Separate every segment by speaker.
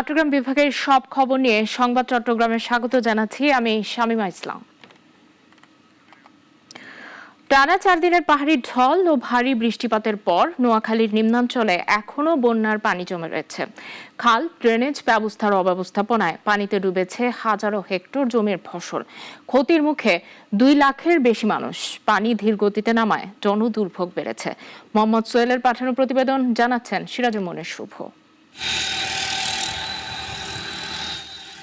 Speaker 1: চট্টগ্রাম বিভাগের সব খবর নিয়ে সংবাদ চট্টগ্রামে স্বাগত জানাচ্ছি আমি শামিমা ইসলাম। টানা 4 দিনের পাহাড়ি ঢল ও ভারী বৃষ্টিপাতের পর নোয়াখালীর নিম্নাঞ্চলে এখনো বন্যার পানি জমে রয়েছে। খাল, ড্রেনেজ ব্যবস্থার অব্যবস্থাপনায় পানিতে ডুবেছে হাজারো হেক্টর জমির ফসল। ক্ষতির মুখে 2 লাখের বেশি মানুষ। পানি ধীর গতিতে নামায় জনদুর্ভোগ বেড়েছে। মোহাম্মদ সোহেলের পাঠানো প্রতিবেদন জানাচ্ছেন সিরাজুল মনির শুভ।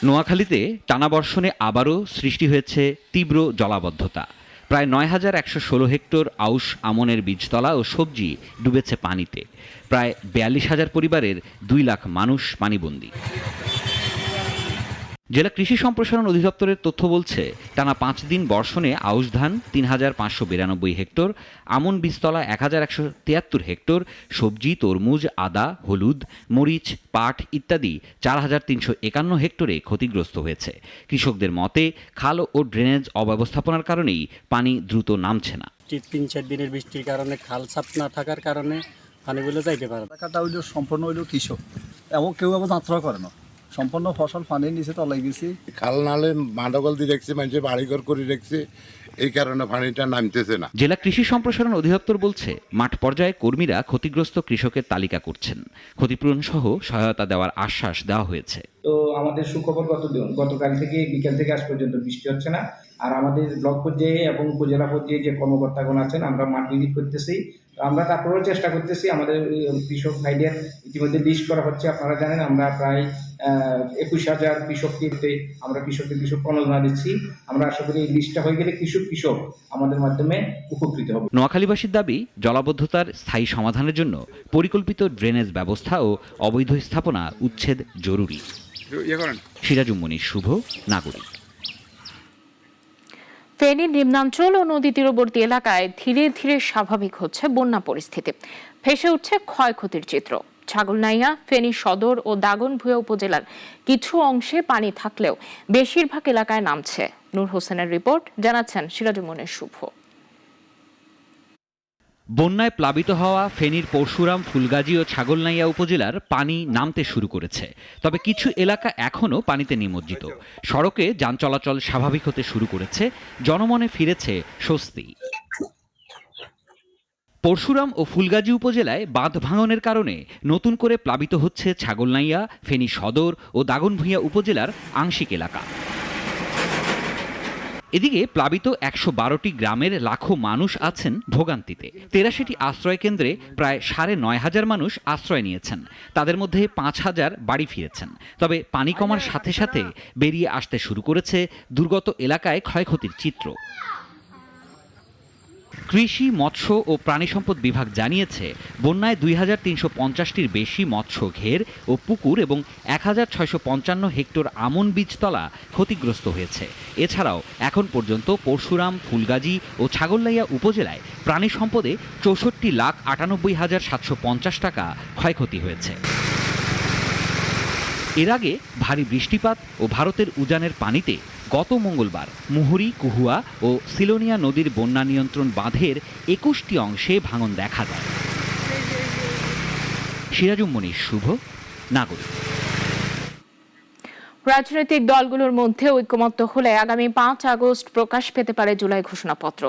Speaker 2: নোয়াখালীতে টানা বর্ষণে আবারও সৃষ্টি হয়েছে তীব্র জলাবদ্ধতা। প্রায় ৯,১১৬ হেক্টর আউশ আমনের বীজতলা ও সবজি ডুবেছে পানিতে। প্রায় ৪২,০০০ পরিবারের ২ লাখ মানুষ পানিবন্দী। জেলা কৃষি সম্প্রসারণ অধিদপ্তরের তথ্য বলছে, টানা 5 দিন বর্ষণে আউশ ধান ৩,৫৯২ হেক্টর, আমন বীজতলা ১,১৭৩ হেক্টর, সবজি, তরমুজ, আদা, হলুদ, মরিচ, পাট ইত্যাদি ৪,৩৫১ হেক্টরে ক্ষতিগ্রস্ত হয়েছে। কৃষকদের মতে, খাল ও ড্রেনেজ অব্যবস্থাপনার কারণেই পানি দ্রুত নামছে না।
Speaker 3: 3-4 দিনের বৃষ্টির কারণে খাল সাপ না থাকার কারণে পানিগুলো যাইতে পারে।
Speaker 4: এলাকাটা হইল সম্পূর্ণ হইল কৃষক, এবং কেউ আবার যাত্রা করে না, সম্পূর্ণ ফসল পানির নিচে তলাই গেছি।
Speaker 5: খাল নালে মাদকল দিয়ে দেখছি, মানুষের বাড়িঘর করে দেখছি, এই কারণে পানিটা নামতেছে না।
Speaker 2: জেলা কৃষি সম্প্রসারণ অধিদপ্তর বলছে, মাঠ পর্যায়ে কর্মীরা ক্ষতিগ্রস্ত কৃষকের তালিকা করছেন। ক্ষতিপূরণ সহ সহায়তা দেওয়ার আশ্বাস দেওয়া হয়েছে।
Speaker 6: তো আমাদের সুখবর গতকাল থেকে বিকেল থেকে আজ পর্যন্ত বৃষ্টি হচ্ছে না। আর আমাদের ব্লক পর্যায়ে এবং উপজেলা পর্যায়ে যে কর্মকর্তাগণ আছেন, আমরা মাঠ ভিজিট করতেছি। আমরা তারপরেও চেষ্টা করতেছি, আমাদের কৃষক ভাইদের ইতিমধ্যে লিস্ট করা হচ্ছে। আপনারা জানেন আমরা প্রায় ২১,০০০ কৃষককে আমরা কৃষক প্রণোদনা দিচ্ছি। আমরা আশা করি এই লিস্টটা হয়ে গেলে কৃষক আমাদের মাধ্যমে উপকৃত হবে।
Speaker 2: নোয়াখালীবাসীর দাবি, জলাবদ্ধতার স্থায়ী সমাধানের জন্য পরিকল্পিত ড্রেনেজ ব্যবস্থা ও অবৈধ স্থাপনা উচ্ছেদ জরুরি। সিরাজুল মনির শুভ, নাগরিক।
Speaker 1: ফেনীর নিম্নাঞ্চল ও নদী তীরবর্তী এলাকায় ধীরে ধীরে স্বাভাবিক হচ্ছে বন্যা পরিস্থিতি। ভেসে উঠছে ক্ষয়ক্ষতির চিত্র। ছাগলনাইয়া, ফেনী সদর ও দাগনভূঞা উপজেলার কিছু অংশে পানি থাকলেও বেশিরভাগ এলাকায় নামছে। নূর হোসেনের রিপোর্ট, জানাচ্ছেন সিরাজুল মনির শুভ।
Speaker 2: বন্যায় প্লাবিত হওয়া ফেনীর পরশুরাম, ফুলগাজী ও ছাগলনাইয়া উপজেলার পানি নামতে শুরু করেছে। তবে কিছু এলাকা এখনও পানিতে নিমজ্জিত। সড়কে যান চলাচল স্বাভাবিক হতে শুরু করেছে। জনমনে ফিরেছে স্বস্তি। পরশুরাম ও ফুলগাজী উপজেলায় বাঁধ ভাঙনের কারণে নতুন করে প্লাবিত হচ্ছে ছাগলনাইয়া, ফেনী সদর ও দাগনভূঞা উপজেলার আংশিক এলাকা। এদিকে প্লাবিত ১১২টি গ্রামের লাখো মানুষ আছেন ভোগান্তিতে। ৮৩টি আশ্রয় কেন্দ্রে প্রায় ৯,৫০০ মানুষ আশ্রয় নিয়েছেন। তাদের মধ্যে ৫,০০০ বাড়ি ফিরেছেন। তবে পানি কমার সাথে সাথে বেরিয়ে আসতে শুরু করেছে দুর্গত এলাকায় ক্ষয়ক্ষতির চিত্র। কৃষি, মৎস্য ও প্রাণী সম্পদ বিভাগ জানিয়েছে, বন্যায় ২,৩৫০টির বেশি মৎস্য ঘের ও পুকুর এবং ১,৬৫৫ হেক্টর আমন বীজতলা ক্ষতিগ্রস্ত হয়েছে। এছাড়াও এখন পর্যন্ত পরশুরাম, ফুলগাজী ও ছাগলনাইয়া উপজেলায় প্রাণী সম্পদে ৬৪,৯৮,৭৫০ টাকা ক্ষয়ক্ষতি হয়েছে। এর আগে ভারী বৃষ্টিপাত ও ভারতের উজানের পানিতে গত মঙ্গলবার মুহুরী, কুহুয়া ও সিলোনিয়া নদীর বন্যা নিয়ন্ত্রণ বাঁধের ২১টি অংশে ভাঙন দেখা যায়। সিরাজুল মনির শুভ, নাগরিক।
Speaker 1: রাজনৈতিক দলগুলোর মধ্যে ঐকমত্য হলে আগামী ৫ আগস্ট প্রকাশ পেতে পারে জুলাই ঘোষণাপত্র।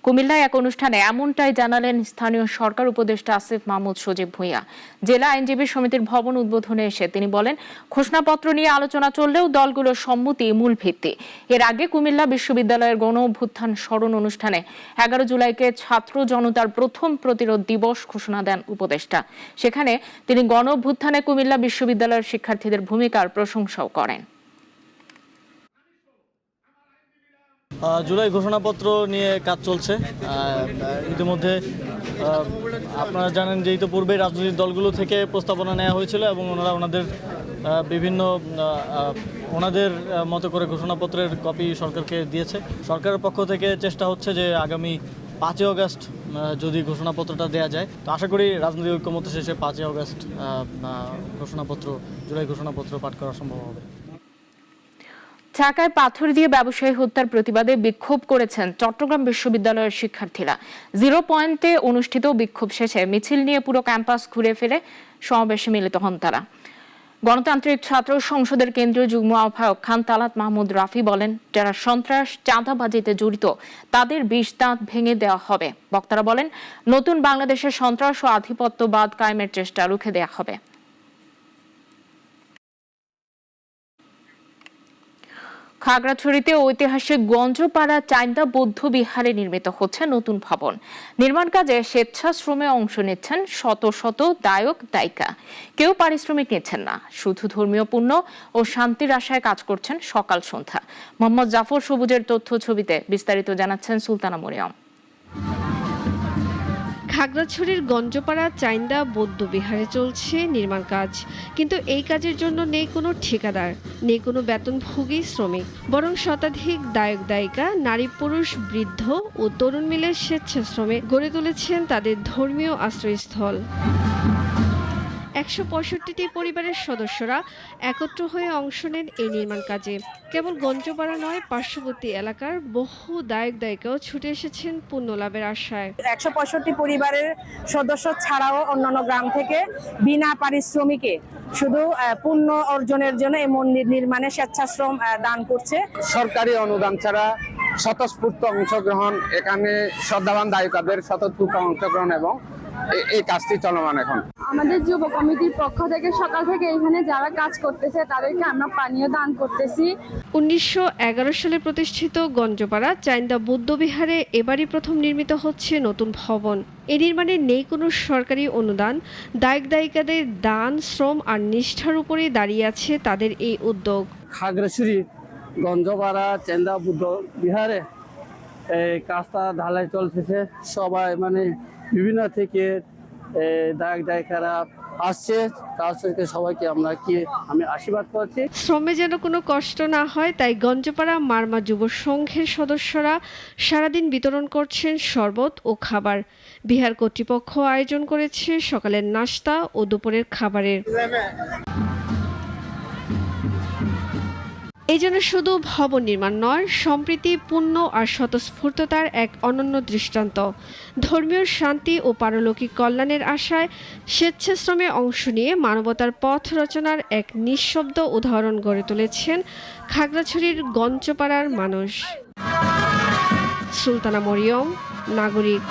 Speaker 1: কুমিল্লায় এক অনুষ্ঠানে এমনটাই জানালেন স্থানীয় সরকার উপদেষ্টা আসিফ মাহমুদ সজীব ভূঁইয়া। জেলা আইনজীবী সমিতির ভবন উদ্বোধনে এসে তিনি বলেন, ঘোষণাপত্র নিয়ে আলোচনা চললেও দলগুলোর সম্মতি মূল ভিত্তি। এর আগে কুমিল্লা বিশ্ববিদ্যালয়ের গণ অভ্যুত্থান স্মরণ অনুষ্ঠানে ১১ জুলাইকে ছাত্র জনতার প্রথম প্রতিরোধ দিবস ঘোষণা দেন উপদেষ্টা। সেখানে তিনি গণ অভ্যুত্থানে কুমিল্লা বিশ্ববিদ্যালয়ের শিক্ষার্থীদের ভূমিকার প্রশংসাও করেন।
Speaker 7: জুলাই ঘোষণাপত্র নিয়ে কাজ চলছে। ইতিমধ্যে আপনারা জানেন যে ইতিপূর্বে রাজনৈতিক দলগুলো থেকে প্রস্তাবনা নেওয়া হয়েছিল এবং ওনারা ওনাদের মতো করে ঘোষণাপত্রের কপি সরকারকে দিয়েছে। সরকারের পক্ষ থেকে চেষ্টা হচ্ছে যে আগামী ৫ই আগস্ট যদি ঘোষণাপত্রটা দেওয়া যায়, তো আশা করি রাজনৈতিক ঐক্যমত্য শেষে 5ই আগস্ট জুলাই ঘোষণাপত্র পাঠ করা সম্ভব হবে।
Speaker 1: ঢাকায় পাথর দিয়ে ব্যবসায়ী হত্যার প্রতিবাদে বিক্ষোভ করেছেন চট্টগ্রাম বিশ্ববিদ্যালয়ের শিক্ষার্থীরা। 0 পয়েন্টে অনুষ্ঠিত বিক্ষোভ শেষে মিছিল নিয়ে পুরো ক্যাম্পাস ঘুরে ফিরে সমাবেশে মিলিত হন তারা। গণতান্ত্রিক ছাত্র সংসদের কেন্দ্রীয় যুগ্ম আহ্বায়ক খান তালাত মাহমুদ রাফি বলেন, যারা সন্ত্রাস চাঁদাবাজিতে জড়িত তাদের বিষ দাঁত ভেঙে দেওয়া হবে। বক্তারা বলেন, নতুন বাংলাদেশের সন্ত্রাস ও আধিপত্যবাদ কায়েমের চেষ্টা রুখে দেওয়া হবে। খাগড়াছড়িতে ঐতিহাসিক গঞ্জপাড়া চাইন্দা বৌদ্ধ বিহারে নির্মিত হচ্ছে নতুন ভবন। নির্মাণ কাজে স্বেচ্ছাশ্রমে অংশ নিচ্ছেন শত শত দায়ক দায়িকা। কেউ পারিশ্রমিক নিচ্ছেন না, শুধু ধর্মীয় পুণ্য ও শান্তির আশায় কাজ করছেন সকাল সন্ধ্যা। মোহাম্মদ জাফর সবুজের তথ্য ছবিতে বিস্তারিত জানাচ্ছেন সুলতানা মরিয়ম।
Speaker 8: খাগড়াছড়ির গঞ্জপাড়া চাইন্দা বৌদ্ধ বিহারে চলছে নির্মাণ কাজ, কিন্তু এই কাজের জন্য নেই কোনো ঠিকাদার, নেই কোনো বেতনভোগী শ্রমিক, বরং শতাধিক দায়ক দায়িকা, নারী পুরুষ বৃদ্ধ ও তরুণ মিলে স্বেচ্ছাশ্রমে গড়ে তুলেছেন তাদের ধর্মীয় আশ্রয়স্থল। ১৬৫টি পরিবারের সদস্যরা একত্র হয়ে অংশ নেন এই নির্মাণ কাজে। কেবল গঞ্জপাড়া নয়, পার্শ্ববর্তী এলাকার বহু দায়ক দায়িকাও ছুটে এসেছেন পুণ্য লাভের আশায়।
Speaker 9: ১৬৫ পরিবারের সদস্য ছাড়াও অন্যান্য গ্রাম থেকে বিনা পারিশ্রমিকে শুধু পুণ্য অর্জনের জন্য এই মন্দির নির্মাণে স্বেচ্ছাশ্রম দান করছে।
Speaker 10: সরকারি অনুদান ছাড়া স্বতঃস্ফূর্ত অংশগ্রহণ, এখানে শ্রদ্ধাবান দায়িকাদের স্বতঃস্ফূর্ত অংশগ্রহণ এবং এই কাজটি চলমান। এখন
Speaker 11: আমাদের যুব কমিটির পক্ষ থেকে সকাল থেকে এখানে যারা কাজ করতেছে তাদেরকে আমরা পানীয় দান করতেছি।
Speaker 8: ১৯১১ সালে প্রতিষ্ঠিত গঞ্জপাড়া চাইন্দা বৌদ্ধ বিহারে এবারই প্রথম নির্মিত হচ্ছে নতুন ভবন। এই নির্মাণে নেই কোনো সরকারি অনুদান, দায়ক দায়িকাদের দান, শ্রম আর নিষ্ঠার উপরেই দাঁড়িয়ে আছে তাদের এই উদ্যোগ।
Speaker 10: খাগড়াছড়ি গঞ্জপাড়া চাইন্দা বৌদ্ধ বিহারে এই কাজটা ঢালাই চলতেছে। সবাই বিভিন্ন থেকে দায়ক দায়িকারা আসছে, তাদেরকে সবাইকে আমি আশীর্বাদ করছি।
Speaker 8: শ্রমে যেন কোনো কষ্ট না হয়, তাই গঞ্জপাড়া মারমা যুব সংঘের সদস্যরা সারাদিন বিতরণ করছেন শরবত ও খাবার। বিহার কর্তৃপক্ষ আয়োজন করেছে সকালের নাস্তা ও দুপুরের খাবারের। এই জন্য শুধু ভবন নির্মাণ নয়, সম্প্রীতি, পুণ্য আর স্বতঃস্ফূর্ততার এক অনন্য দৃষ্টান্ত। ধর্মীয় শান্তি ও পারলৌকিক কল্যাণের আশায় স্বেচ্ছাশ্রমে অংশ নিয়ে মানবতার পথ রচনার এক নিঃশব্দ উদাহরণ গড়ে তুলেছেন খাগড়াছড়ির গঞ্জপাড়ার মানুষ। সুলতানা মরিয়ম, নাগরিক।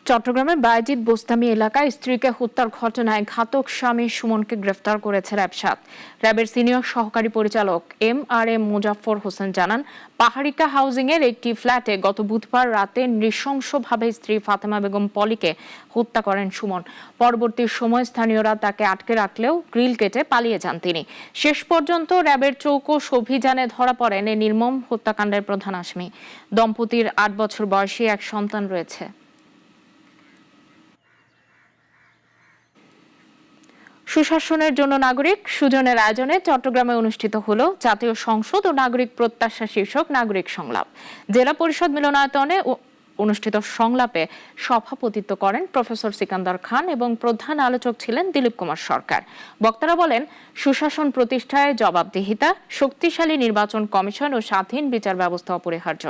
Speaker 1: চট্টগ্রামের বায়েজিদ বোস্তামি এলাকায় স্ত্রীকে হত্যার ঘটনায় ঘাতক স্বামী সুমনকে গ্রেফতার করেছে র্যাব ৭। র্যাবের সিনিয়র সহকারী পরিচালক MRM মুজাফফর হোসেন জানান, পাহাড়িকা হাউজিং এর একটি ফ্ল্যাটে গত বুধবার রাতে নৃশংসভাবে স্ত্রী ফাতেমা বেগম পলিকে হত্যা করেন সুমন। পরবর্তী সময় স্থানীয়রা তাকে আটকে রাখলেও গ্রিল কেটে পালিয়ে যান তিনি। শেষ পর্যন্ত র্যাবের চৌকস অভিযানে ধরা পড়েন এই নির্মম হত্যাকাণ্ডের প্রধান আসামি। দম্পতির ৮ বছর বয়সী এক সন্তান রয়েছে। সুশাসনের জন্য নাগরিক সুজনের আয়োজনে চট্টগ্রামে অনুষ্ঠিত হলো জাতীয় সংসদ ও নাগরিক প্রত্যাশা শীর্ষক নাগরিক সংলাপ। জেলা পরিষদ মিলনায়তনে অনুষ্ঠিত সংলাপে সভাপতিত্ব করেন প্রফেসর সিকান্দার খান এবং প্রধান আলোচক ছিলেন দিলীপ কুমার সরকার। বক্তারা বলেন, সুশাসন প্রতিষ্ঠায় জবাবদিহিতা, শক্তিশালী নির্বাচন কমিশন ও স্বাধীন বিচার ব্যবস্থা অপরিহার্য।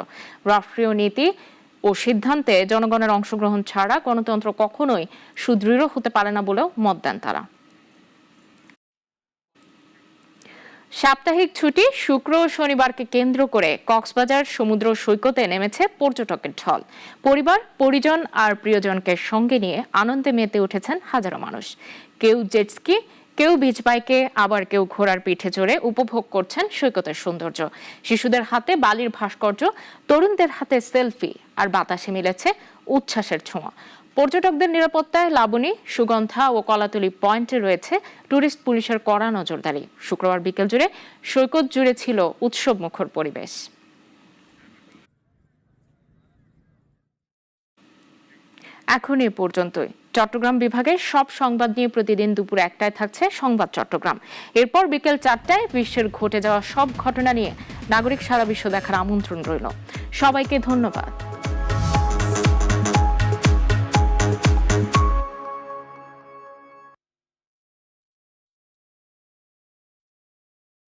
Speaker 1: রাষ্ট্রীয় নীতি ও সিদ্ধান্তে জনগণের অংশগ্রহণ ছাড়া গণতন্ত্র কখনোই সুদৃঢ় হতে পারে না বলেও মত দেন তারা। সাপ্তাহিক ছুটি শুক্র ও শনিবারকে কেন্দ্র করে কক্সবাজার সমুদ্র সৈকতে নেমেছে পর্যটকের ঢল। পরিবার, পরিজন আর প্রিয়জনকে সঙ্গে নিয়ে আনন্দে মেতে উঠেছেন হাজারো মানুষ। কেউ জেটস্কি, কেউ বিচ বাইকে, আবার কেউ ঘোড়ার পিঠে চড়ে উপভোগ করছেন সৈকতের সৌন্দর্য। শিশুদের হাতে বালির ভাস্কর্য, তরুণদের হাতে সেলফি, আর বাতাসে মিলেছে উচ্ছ্বাসের ছোঁয়া। পর্যটকদের নিরাপত্তায় লাবণী, সুগন্ধা ও কলাতলি পয়েন্টে রয়েছে টুরিস্ট পুলিশের কড়া নজরদারি। শুক্রবার বিকেল জুড়ে সৈকত জুড়ে ছিল উৎসব মুখর পরিবেশ। এখন এ পর্যন্তই। চট্টগ্রাম বিভাগের সব সংবাদ নিয়ে প্রতিদিন দুপুর ১টায় থাকছে সংবাদ চট্টগ্রাম। এরপর বিকেল ৪টায় বিশ্বের ঘটে যাওয়া সব ঘটনা নিয়ে নাগরিক সারা বিশ্ব দেখার আমন্ত্রণ রইল। সবাইকে ধন্যবাদ।